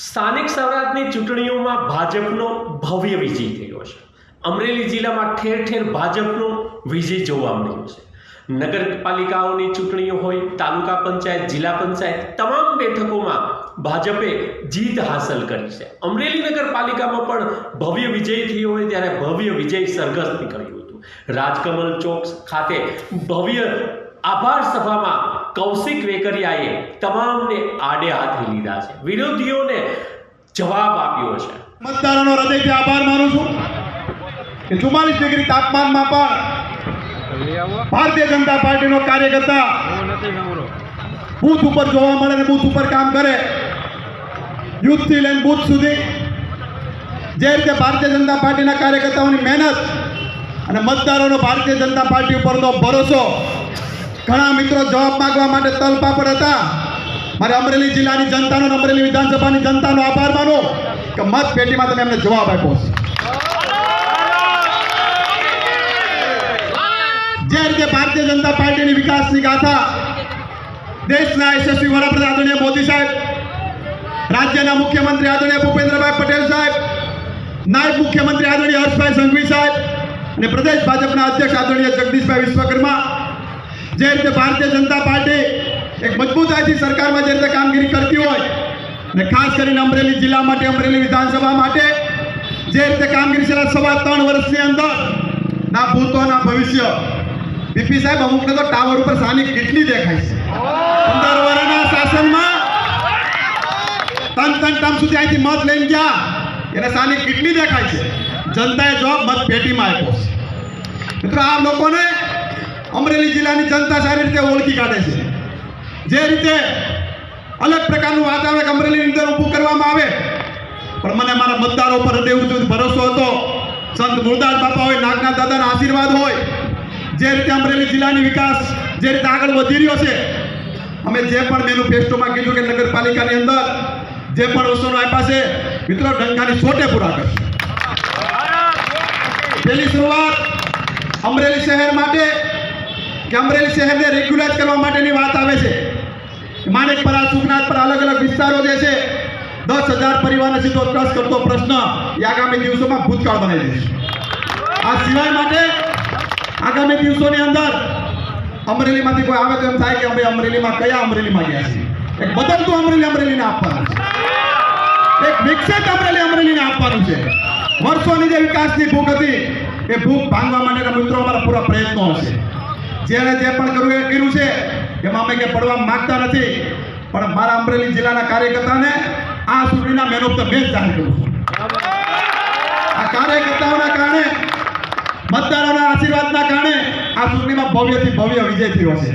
સ્થાનિક સ્વરાજની ચૂંટણીઓમાં ભાજપનો ભવ્ય વિજય થયો છે। અમરેલી જિલ્લામાં ઠેર ઠેર ભાજપનો વિજય જોવા મળ્યો છે। નગરપાલિકાઓની ચૂંટણીઓ હોય, તાલુકા પંચાયત, જિલ્લા પંચાયત, તમામ બેઠકોમાં ભાજપે જીત હાંસલ કરી છે। અમરેલી નગરપાલિકામાં પણ ભવ્ય વિજય થયો હોય ત્યારે ભવ્ય વિજય સરઘસ નીકળ્યું હતું। રાજકમલ ચોક ખાતે ભવ્ય આભાર સભામાં કૌશિક વેકરિયાએ તમામને આડે હાથે લીધા છે, વિરોધીઓને જવાબ આપ્યો છે। મતદારોનો હૃદયથી આભાર માનું છું કે 44 ડિગ્રી તાપમાનમાં પણ ભારતીય જનતા પાર્ટીનો કાર્યકર્તા બૂથ ઉપર જોવા મળે અને બૂથ ઉપર કામ કરે। યુથથી લઈને બૂથ સુધી જે રીતે ભારતીય જનતા પાર્ટીના કાર્યકર્તાઓની મહેનત અને મતદારોનો ભારતીય જનતા પાર્ટી ઉપરનો ભરોસો, ઘણા મિત્રો જવાબ માંગવા માટે તલપાપડ હતા। મારે અમરેલી જિલ્લાની જનતાનો, અમરેલી વિધાનસભાની જનતાનો આભાર માનું કે મત પેટીમાં તમે એમને જવાબ આપ્યો છે। જે રીતે ભારતીય જનતા પાર્ટીની વિકાસની ગાથા દેશના યશસ્વી વડાપ્રધાન આદરણીય મોદી સાહેબ, રાજ્યના મુખ્યમંત્રી આદરણીય ભૂપેન્દ્રભાઈ પટેલ સાહેબ, નાયબ મુખ્યમંત્રી આદરણીય હર્ષભાઈ સંઘવી સાહેબ અને પ્રદેશ ભાજપના અધ્યક્ષ આદરણીય જગદીશભાઈ વિશ્વકર્મા, જે રીતે ભારતીય જનતા પાર્ટી એક મજબૂતાઈથી સરકારમાં જે રીતે કામગીરી કરતી હોય અને ખાસ કરીને અમરેલી જિલ્લા માટે, અમરેલી વિધાનસભા માટે જે રીતે કામગીરી છેલ્લા 3.5 વર્ષની અંદર ના ભૂતો ના ભવિષ્ય, પીપી સાહેબ અમુકને તો ટાવર ઉપર સાની કેટલી દેખાય છે। 15 વર્ષના શાસનમાં ટમ સુધી અહીંથી મત લઈને ગયા એને સાની કેટલી દેખાય છે। જનતાએ જવાબ મત પેટીમાં આપ્યો છે। મિત્રો, આ લોકોને અમરેલી જિલ્લાની જનતા સારી રીતે ઓળખી કાઢે છે। જે રીતે અલગ પ્રકારનું વાતાવરણ અમરેલીની અંદર ઊભું કરવામાં આવે, પણ મને મારા મતદારો પર હૃદય ભરોસો હતો। સંત મુરદાસ બાપા હોય, નાગના દાદાના આશીર્વાદ હોય, જે રીતે અમરેલી જિલ્લાની વિકાસ જે રીતે આગળ વધી રહ્યો છે, અમે જે પણ મેનિફેસ્ટોમાં કીધું કે નગરપાલિકાની અંદર જે પણ વસ્તુનો આપ્યા છે, મિત્રો ડંકાની સોટે પૂરા કરશે। પહેલી શરૂઆત અમરેલી શહેર માટે કે અમરેલી શહેરને રેગ્યુલાઇઝ કરવા માટેની વાત આવે છે। માણેકપરા, સુખનાથપરા, અલગ અલગ વિસ્તારો જે છે 10,000 પરિવારને સીધો ટ્રસ્ટ કરતો પ્રશ્ન એ આગામી દિવસોમાં ભૂતકાળ બનાવી દેશે। આ સિવાય માટે આગામી દિવસોની અંદર અમરેલીમાંથી કોઈ આવે તો એમ થાય કે અમે અમરેલીમાં કયા અમરેલીમાં ગયા છીએ। એક બદલતું અમરેલીને આપવાનું છે, એક વિકસિત અમરેલીને આપવાનું છે। વર્ષોની જે વિકાસની ભૂખ હતી એ ભૂખ ભાંગવા માટેના મિત્રો અમારા પૂરા પ્રયત્નો હશે। જેણે જે પણ કર્યું એ કર્યું છે, એમાં અમે કે પડવા માંગતા નથી, પણ મારા અમરેલી જિલ્લાના કાર્યકર્તાને આ ચૂંટણીના મેન ઓફ ધ મેચ જાહેર કરું છું। આ કાર્યકર્તાઓના કારણે, મતદારોના આશીર્વાદના કારણે આ ચૂંટણીમાં ભવ્યથી ભવ્ય વિજય થયો છે।